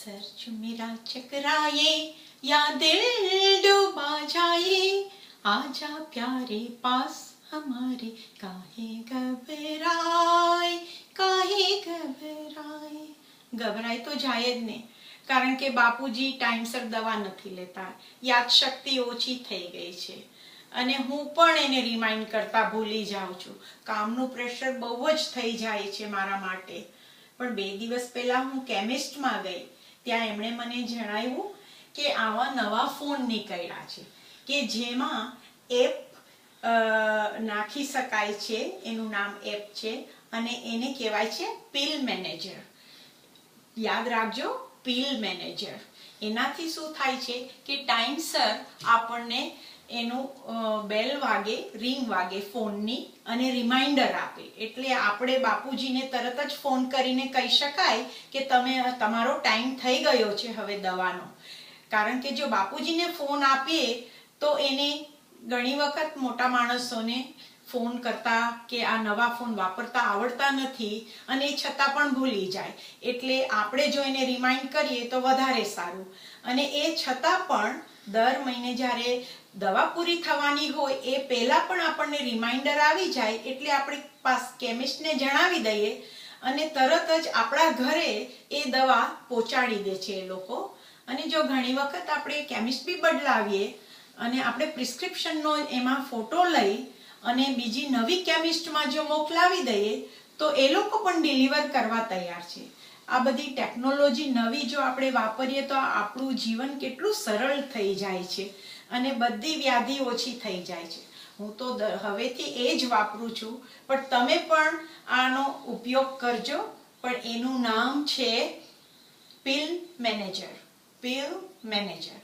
Sir जो मेरा चकराए या दिल डूबा जाए आजा प्यारे पास हमारे काहे घबराए घबराय તો જાય જ ને, કારણ કે બાપુજી ટાઈમસર દવા નથી લેતા, યાદશક્તિ ઓછી થઈ ગઈ છે અને હું પણ એને રિમાઇન્ડ કરતા ભૂલી જાઉં છું. કામનું પ્રેશર બહુ જ થઈ જાય છે મારા માટે. પણ 2 દિવસ પહેલા હું કેમિસ્ટમાં ગઈ, ત્યાં એમણે મને જણાવ્યું કે આવા નવા ફોન નીકળ્યા છે કે જેમાં એપ નાખી શકાય છે. એનું નામ એપ છે અને એને કહેવાય છે પીલ મેનેજર. યાદ રાખજો, પીલ મેનેજર. એનાથી શું થાય છે કે ટાઈમસર આપણને એનું બેલ વાગે, રિંગ વાગે ફોનની અને રિમાઇન્ડર આપે. એટલે આપણે બાપુજીને તરત જ ફોન કરીને કહી શકાય કે તમારો ટાઈમ થઈ ગયો છે હવે દવાનો. કારણ કે જો બાપુજીને ફોન આપીએ તો એને ઘણી વખત મોટા માણસોને ફોન કરતા કે આ નવા ફોન વાપરતા આવડતા નથી અને છતાં પણ ભૂલી જાય. એટલે આપણે જો એને રિમાઇન્ડ કરીએ તો વધારે સારું. અને એ છતાં પણ દર મહિને જ્યારે દવા પૂરી થવાની હોય એ પહેલા પણ આપણને રિમાઇન્ડર આવી જાય એટલે આપણે કેમિસ્ટને જણાવી દઈએ અને તરત જ આપણા ઘરે એ દવા પહોંચાડી દે છે એ લોકો. અને જો ઘણી વખત આપણે કેમિસ્ટ બી બદલાવીએ અને આપણે પ્રિસ્ક્રિપ્શનનો એમાં ફોટો લઈ અને બીજી નવી કેમિસ્ટમાં જો મોકલાવી દઈએ તો એ લોકો પણ ડિલિવર કરવા તૈયાર છે. આ બધી ટેકનોલોજી નવી જો આપણે વાપરીએ તો આપણું જીવન કેટલું સરળ થઈ જાય છે અને બધી વ્યાધિ ઓછી થઈ જાય છે. હું તો હવેથી એ જ વાપરું છું, પણ તમે પણ આનો ઉપયોગ કરજો. પણ એનું નામ છે પીલ મેનેજર. પીલ મેનેજર.